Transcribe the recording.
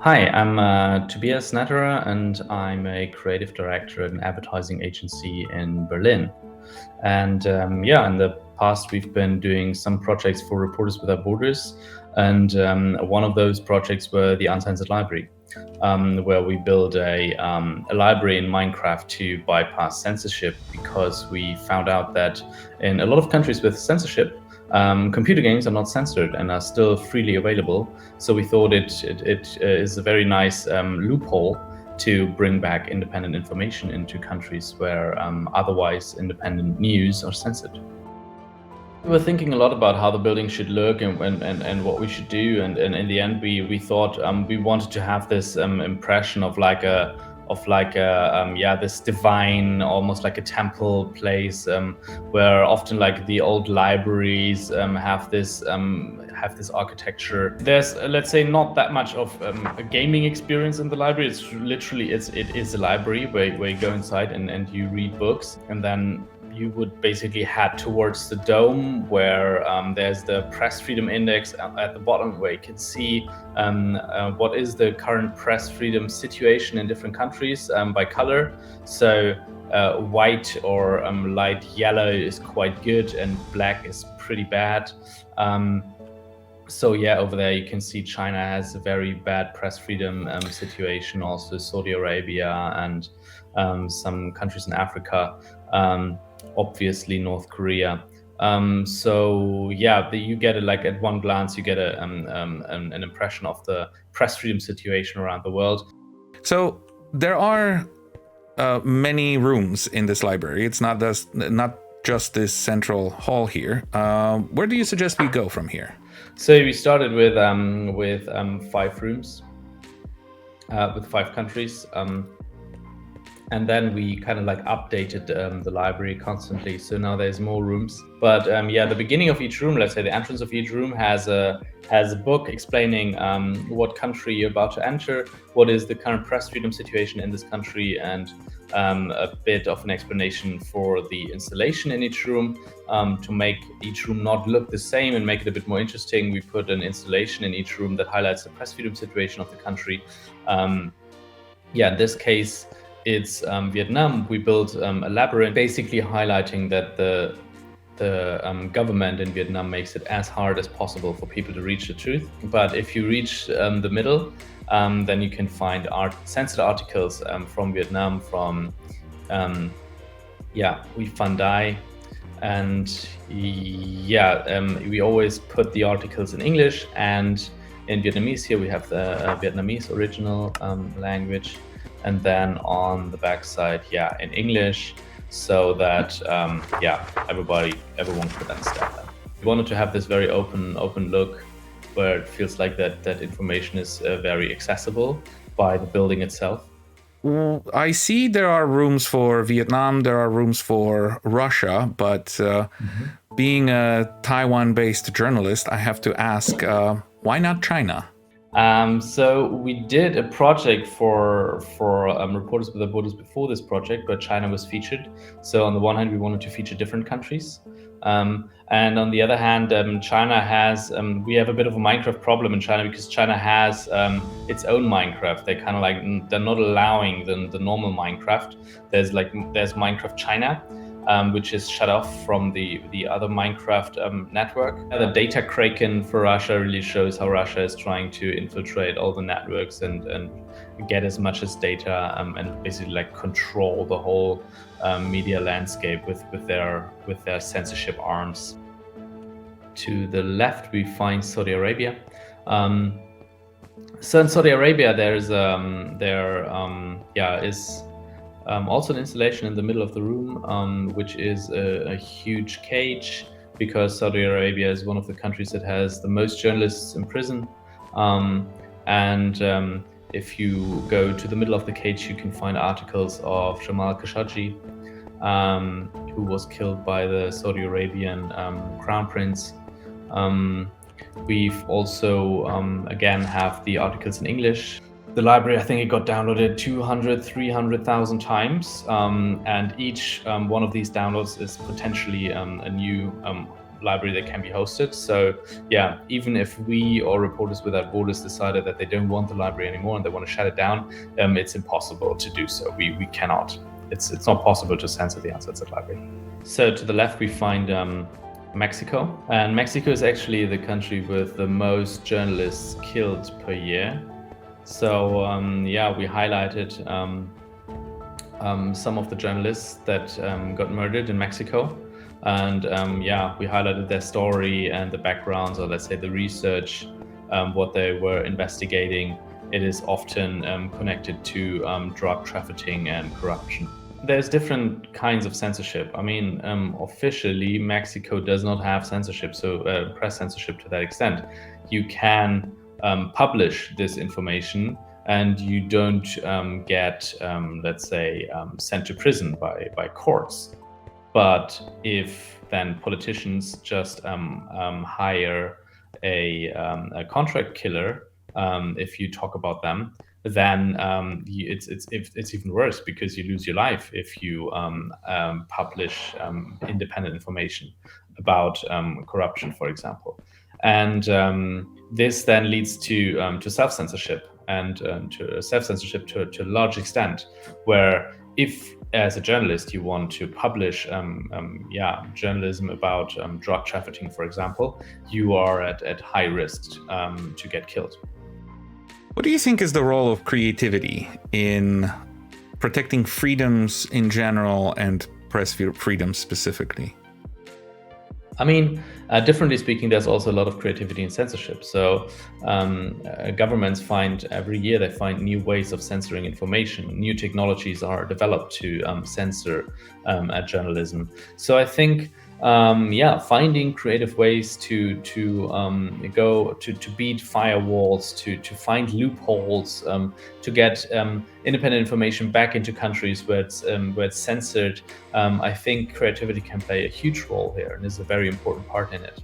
Hi, I'm Tobias Natterer, and I'm a creative director at an advertising agency in Berlin. And in the past, we've been doing some projects for Reporters Without Borders, and one of those projects were the Uncensored Library, where we build a library in Minecraft to bypass censorship because we found out that in a lot of countries with censorship, computer games are not censored and are still freely available. So we thought it is a very nice loophole to bring back independent information into countries where otherwise independent news are censored. We were thinking a lot about how the building should look and what we should do, and in the end, we thought we wanted to have this impression of this divine, almost like a temple place, where often like the old libraries have this architecture. There's let's say not that much of a gaming experience in the library. It is a library where you go inside and you read books, and then you would basically head towards the dome where there's the press freedom index at the bottom, where you can see what is the current press freedom situation in different countries by color. So white or light yellow is quite good and black is pretty bad. Over there you can see China has a very bad press freedom situation, also Saudi Arabia and some countries in Africa. Obviously North Korea. You get it, like at one glance you get an impression of the press freedom situation around the world. So there are many rooms in this library. It's not just this central hall here. Where do you suggest we go from here? So we started with 5 rooms with 5 countries. And then we kind of like updated the library constantly. So now there's more rooms. But the beginning of each room, let's say the entrance of each room has a book explaining what country you're about to enter, what is the current press freedom situation in this country, and a bit of an explanation for the installation in each room. To make each room not look the same and make it a bit more interesting, we put an installation in each room that highlights the press freedom situation of the country. In this case, it's Vietnam. We built a labyrinth, basically highlighting that the government in Vietnam makes it as hard as possible for people to reach the truth. But if you reach the middle, then you can find censored articles from Vietnam, from Huy Van Dai. And we always put the articles in English and in Vietnamese. Here we have the Vietnamese original language. And then on the back side, in English, so that everyone could understand that. We wanted to have this very open look, where it feels like that information is very accessible by the building itself. I see there are rooms for Vietnam, there are rooms for Russia, but being a Taiwan-based journalist, I have to ask, why not China? So we did a project for Reporters Without Borders before this project, but China was featured. So on the one hand, we wanted to feature different countries. And on the other hand, China has, we have a bit of a Minecraft problem in China, because China has its own Minecraft. They're not allowing the normal Minecraft. There's Minecraft China, which is shut off from the other Minecraft network. The data kraken for Russia really shows how Russia is trying to infiltrate all the networks and get as much as data and basically like control the whole media landscape with their censorship arms. To the left, we find Saudi Arabia. So in Saudi Arabia, there's also an installation in the middle of the room, which is a huge cage, because Saudi Arabia is one of the countries that has the most journalists in prison. If you go to the middle of the cage, you can find articles of Jamal Khashoggi, who was killed by the Saudi Arabian crown prince. We've also, again, have the articles in English. The library, I think it got downloaded 200, 300,000 times, and each one of these downloads is potentially a new library that can be hosted. So yeah, even if we or Reporters Without Borders decided that they don't want the library anymore and they want to shut it down, it's impossible to do so. We cannot. It's not possible to censor the Uncensored Library. So to the left we find Mexico, and Mexico is actually the country with the most journalists killed per year. So yeah, we highlighted some of the journalists that got murdered in Mexico, and yeah, we highlighted their story and the backgrounds, or let's say the research, what they were investigating. It is often connected to drug trafficking and corruption. There's different kinds of censorship. I mean, officially, Mexico does not have censorship, so press censorship to that extent. You can publish this information and you don't get, let's say, sent to prison by courts. But if then politicians just hire a contract killer, if you talk about them, then it's even worse, because you lose your life if you publish independent information about corruption, for example. And this then leads to self-censorship, and to self-censorship to a large extent, where if as a journalist you want to publish journalism about drug trafficking, for example, you are at high risk to get killed. What do you think is the role of creativity in protecting freedoms in general and press freedom specifically? I mean, differently speaking, there's also a lot of creativity in censorship. So governments find every year, they find new ways of censoring information. New technologies are developed to censor journalism. So I think, finding creative ways to beat firewalls, to find loopholes, to get independent information back into countries where it's censored. I think creativity can play a huge role here and is a very important part in it.